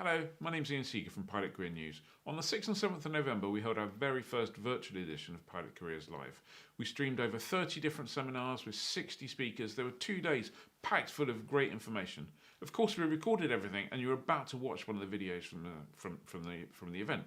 Hello, my name's Ian Seeger from Pilot Career News. On the 6th and 7th of November, we held our very first virtual edition of Pilot Careers Live. We streamed over 30 different seminars with 60 speakers. There were 2 days packed full of great information. Of course, we recorded everything, and you're about to watch one of the videos from the event.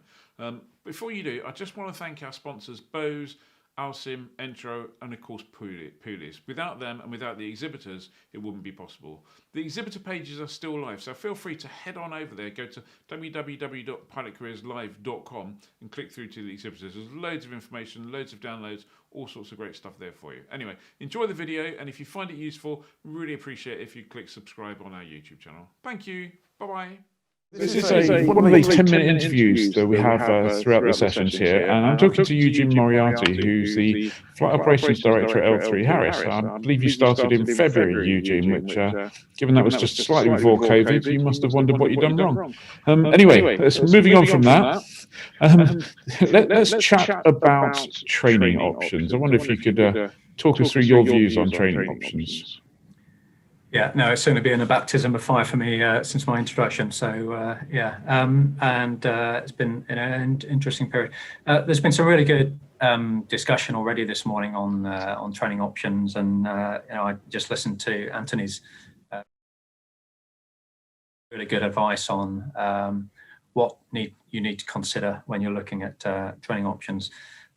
Before you do, I just want to thank our sponsors, Bose, Alsim, Entro, and of course Pulis. Without them and without the exhibitors, it wouldn't be possible. The exhibitor pages are still live, so feel free to head on over there. Go to www.pilotcareerslive.com and click through to the exhibitors. There's loads of information, loads of downloads, all sorts of great stuff there for you. Anyway, enjoy the video, and if you find it useful, really appreciate it if you click subscribe on our YouTube channel. Thank you. Bye-bye. This is one of these 10-minute interviews that we have throughout the sessions here, and I'm talking to Eugene Moriarty, who's the Flight Operations Director at L3Harris. I believe you started in February, Eugene, which, given that was just slightly before COVID, you must have wondered what you'd done wrong. Anyway, moving on from that, let's chat about training options. I wonder if you could talk us through your views on training options. Yeah, no, it's certainly been a baptism of fire for me since my introduction. So it's been an interesting period. There's been some really good discussion already this morning on training options, and I just listened to Anthony's really good advice on what you need to consider when you're looking at training options.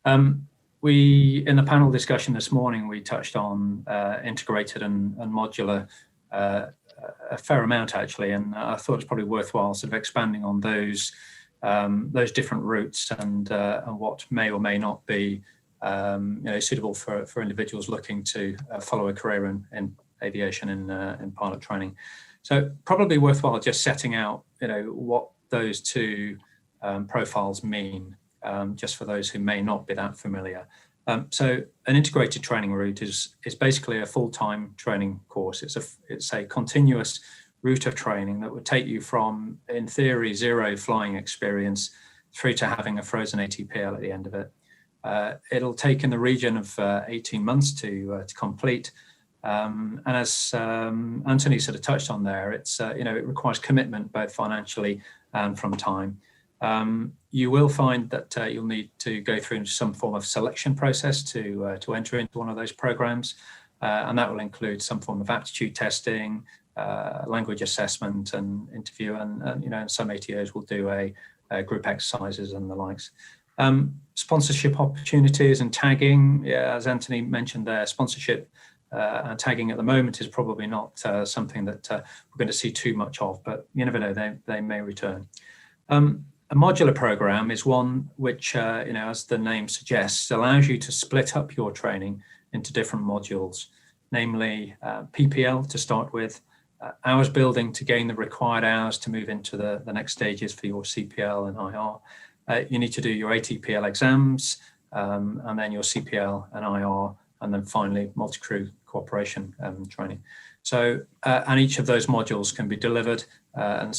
In the panel discussion this morning, we touched on integrated and modular a fair amount actually, and I thought it's probably worthwhile sort of expanding on those different routes and what may or may not be suitable for individuals looking to follow a career in aviation in pilot training. So probably worthwhile just setting out what those two profiles mean, just for those who may not be that familiar. So an integrated training route is basically a full-time training course. It's a continuous route of training that would take you from, in theory, zero flying experience through to having a frozen ATPL at the end of it. It'll take in the region of 18 months to complete. And as Anthony sort of touched on there, it requires commitment both financially and from time. You will find that you'll need to go through some form of selection process to enter into one of those programs, and that will include some form of aptitude testing, language assessment, and interview, and some ATOs will do a group exercises and the likes. Sponsorship opportunities and tagging, as Anthony mentioned there, sponsorship and tagging at the moment is probably not something that we're going to see too much of, but you never know, they may return. A modular program is one which, as the name suggests, allows you to split up your training into different modules, namely PPL to start with, hours building to gain the required hours to move into the next stages for your CPL and IR. You need to do your ATPL exams, and then your CPL and IR, and then finally multi-crew cooperation training. So, and each of those modules can be delivered and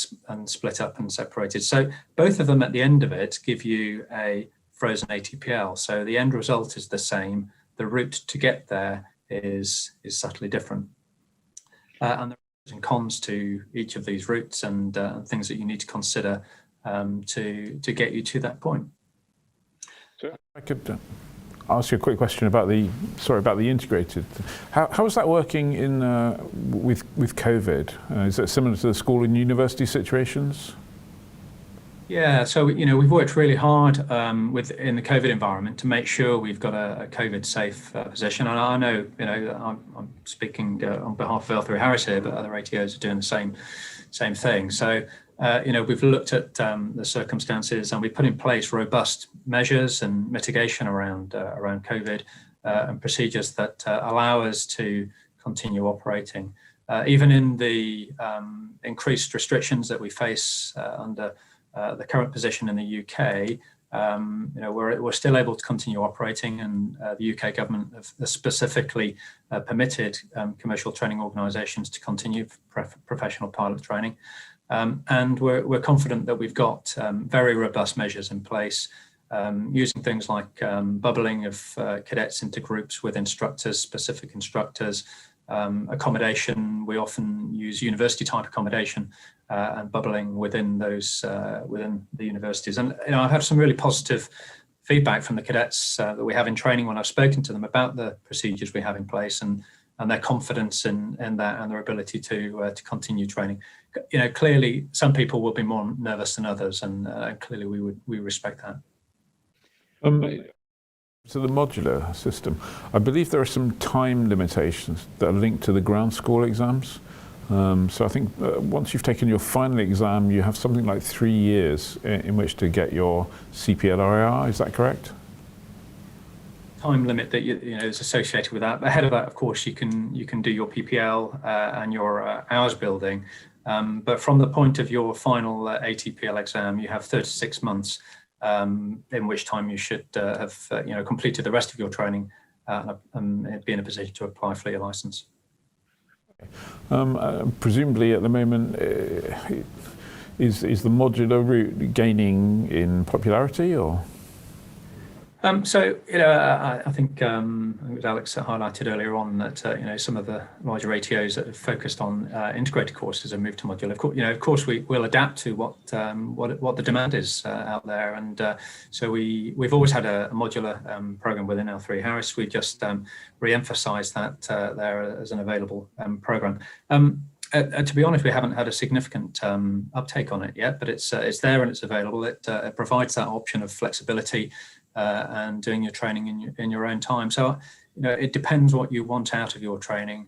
split up and separated. So both of them at the end of it give you a frozen ATPL. So the end result is the same. The route to get there is subtly different. And there are pros and cons to each of these routes and things that you need to consider to get you to that point. So I could ask you a quick question about the integrated. How is that working with COVID? Is that similar to the school and university situations? Yeah, so we've worked really hard in the COVID environment to make sure we've got a COVID safe position. And I know I'm speaking on behalf of L3Harris here, but other ATOs are doing the same thing. So we've looked at the circumstances, and we put in place robust measures and mitigation around COVID and procedures that allow us to continue operating. Even in the increased restrictions that we face under the current position in the UK, we're still able to continue operating, and the UK government have specifically permitted commercial training organisations to continue professional pilot training. And we're confident that we've got very robust measures in place, using things like bubbling of cadets into groups with instructors, specific instructors, accommodation. We often use university type accommodation and bubbling within those within the universities. And I've had some really positive feedback from the cadets that we have in training when I've spoken to them about the procedures we have in place and their confidence in that and their ability to continue training. Clearly some people will be more nervous than others, and clearly we respect that. So the modular system, I believe there are some time limitations that are linked to the ground school exams. So I think once you've taken your final exam, you have something like 3 years in which to get your CPLRAR. Is that correct? Time limit that is associated with that. Ahead of that, of course, you can do your PPL and your hours building. But from the point of your final ATPL exam, you have 36 months in which time you should have completed the rest of your training and be in a position to apply for your license. Presumably at the moment, is the modular route gaining in popularity, or? I think it was Alex that highlighted earlier on that some of the larger ATOs that have focused on integrated courses have moved to modular. Of course, we will adapt to what the demand is out there, and so we've always had a modular program within L3Harris. We just re-emphasised that there as an available program. To be honest, we haven't had a significant uptake on it yet, but it's there and it's available. It provides that option of flexibility and doing your training in your own time. So, it depends what you want out of your training,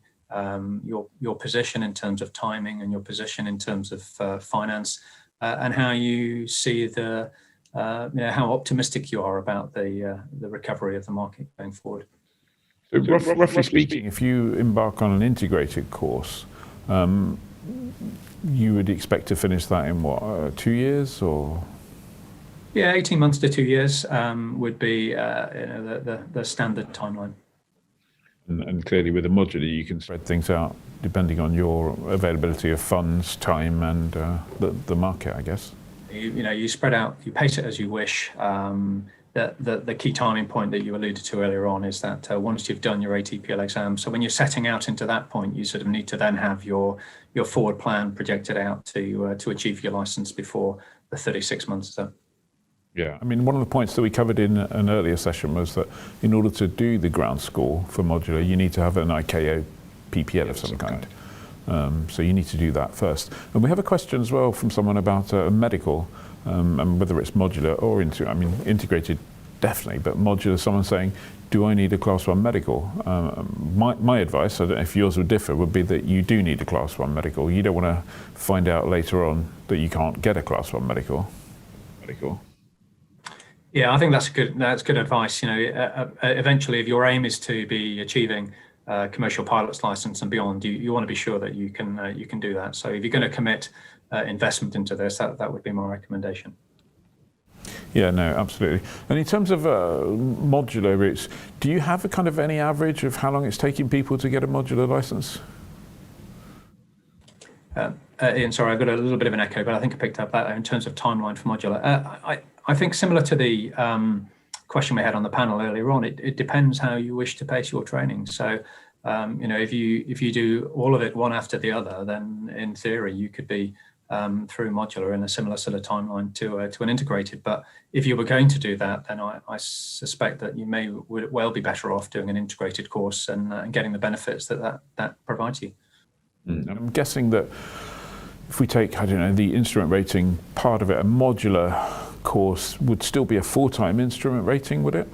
your position in terms of timing and your position in terms of finance, and how you see how optimistic you are about the recovery of the market going forward. So roughly speaking, if you embark on an integrated course, you would expect to finish that in what, 2 years or? Yeah, 18 months to 2 years would be the standard timeline. And clearly with a modular, you can spread things out depending on your availability of funds, time, and the market, I guess. You spread out, you pace it as you wish. The key timing point that you alluded to earlier on is that once you've done your ATPL exam, so when you're setting out into that point, you sort of need to then have your forward plan projected out to achieve your license before the 36 months is up. Yeah, I mean, one of the points that we covered in an earlier session was that in order to do the ground school for modular, you need to have an ICAO PPL of some kind. So you need to do that first. And we have a question as well from someone about medical, and whether it's modular or integrated, definitely, but modular, someone saying, do I need a Class 1 medical? My advice, I don't know if yours would differ, would be that you do need a Class 1 medical. You don't want to find out later on that you can't get a Class 1 medical. Yeah, I think that's good advice. Eventually, if your aim is to be achieving commercial pilot's license and beyond, you want to be sure that you can do that. So if you're going to commit investment into this, that would be my recommendation. Yeah, no, absolutely. And in terms of modular routes, do you have a kind of any average of how long it's taking people to get a modular license? Ian, sorry, I've got a little bit of an echo, but I think I picked up that in terms of timeline for modular. I think similar to the question we had on the panel earlier on, it depends how you wish to pace your training. So, if you do all of it one after the other, then in theory you could be through modular in a similar sort of timeline to an integrated. But if you were going to do that, then I suspect that you would well be better off doing an integrated course and getting the benefits that provides you. I'm guessing that if we take, I don't know, the instrument rating part of it, a modular course would still be a full-time instrument rating, would it?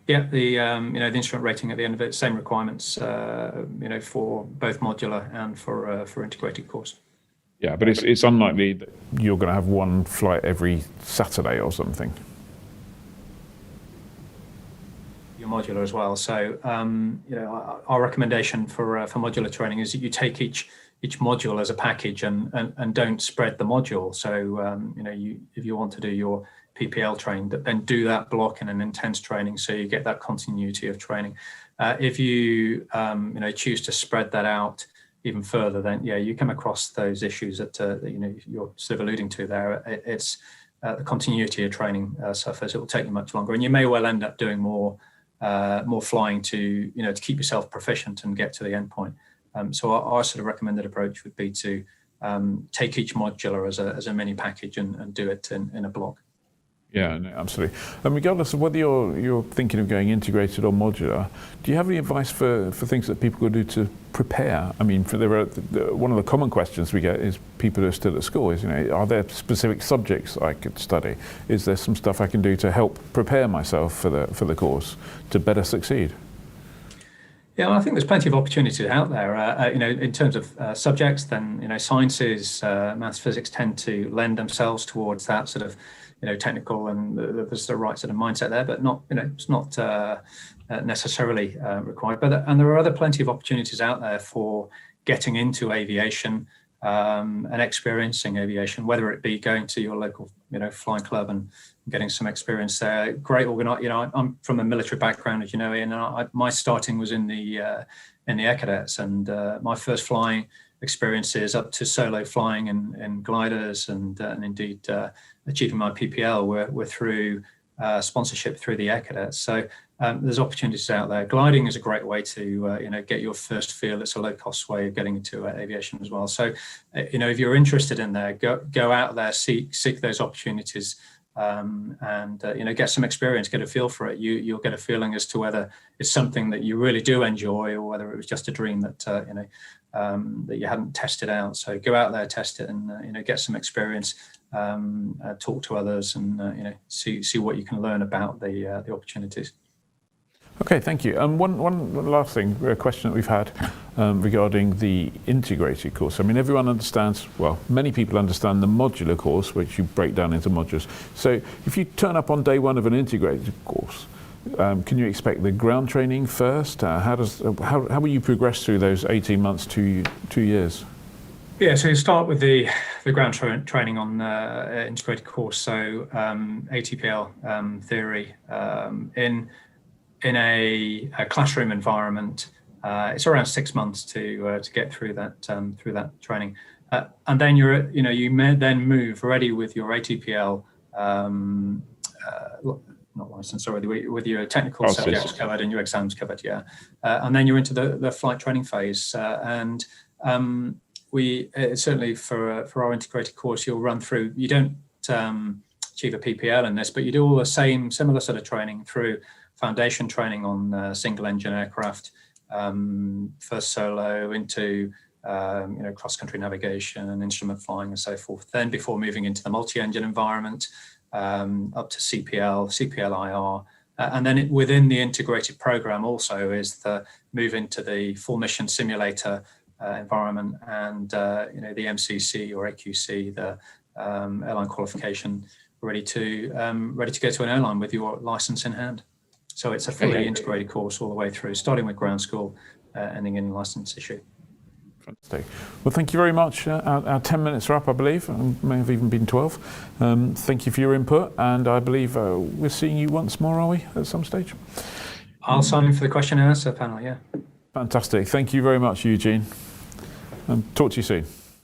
Yeah, the instrument rating at the end of it, same requirements, for both modular and for integrated course. Yeah, but it's unlikely that you're going to have one flight every Saturday or something. Your modular as well. So, our recommendation for modular training is that you take each module as a package and don't spread the module. So, if you want to do your PPL training, then do that block in an intense training so you get that continuity of training. If you choose to spread that out even further, then you come across those issues that you're sort of alluding to there. It's the continuity of training suffers. It will take you much longer, and you may well end up doing more flying to keep yourself proficient and get to the end point. So our sort of recommended approach would be to take each modular as a mini package and do it in a block. Yeah, no, absolutely. And regardless of whether you're thinking of going integrated or modular, do you have any advice for things that people could do to prepare? I mean, one of the common questions we get is people who are still at school is, are there specific subjects I could study? Is there some stuff I can do to help prepare myself for the course to better succeed? Yeah, well, I think there's plenty of opportunities out there. In terms of subjects, then sciences, maths, physics tend to lend themselves towards that sort of technical, and there's the right sort of mindset there, but not it's not necessarily required. But there are plenty of opportunities out there for getting into aviation and experiencing aviation, whether it be going to your local flying club and getting some experience there. Great I'm from a military background, as you know, Ian, and my starting was in the Air Cadets, and my first flying experiences up to solo flying and gliders and indeed achieving my PPL were through sponsorship through the Air Cadets. So there's opportunities out there. Gliding is a great way to get your first feel. It's a low cost way of getting into aviation as well. So if you're interested in there, go out there, seek those opportunities. And get some experience, get a feel for it. You'll get a feeling as to whether it's something that you really do enjoy, or whether it was just a dream that that you hadn't tested out. So go out there, test it, and get some experience. Talk to others, and see what you can learn about the opportunities. Okay, thank you. One last thing, a question that we've had regarding the integrated course. I mean, everyone understands, well, many people understand the modular course, which you break down into modules. So if you turn up on day one of an integrated course, can you expect the ground training first? How will you progress through those 18 months, 2 years? Yeah, so you start with the ground training on integrated course. So ATPL theory in a classroom environment. It's around 6 months to get through that training, and then you may then move ready with your ATPL not license, sorry, with your technical subjects covered and your exams covered, and then you're into the flight training phase, and we certainly for our integrated course, you'll run through. You don't achieve a PPL in this, but you do all the similar sort of training through foundation training on single engine aircraft, first solo into cross-country navigation and instrument flying and so forth. Then before moving into the multi-engine environment, up to CPL, CPL-IR, and then within the integrated program also is the move into the full mission simulator environment, and the MCC or AQC, the airline qualification, ready to go to an airline with your license in hand. So it's a fully integrated course all the way through, starting with ground school, ending in license issue. Fantastic. Well, thank you very much. Our 10 minutes are up, I believe. May have even been 12. Thank you for your input, and I believe we're seeing you once more, are we, at some stage? I'll sign in for the question and answer panel, yeah. Fantastic. Thank you very much, Eugene. Talk to you soon.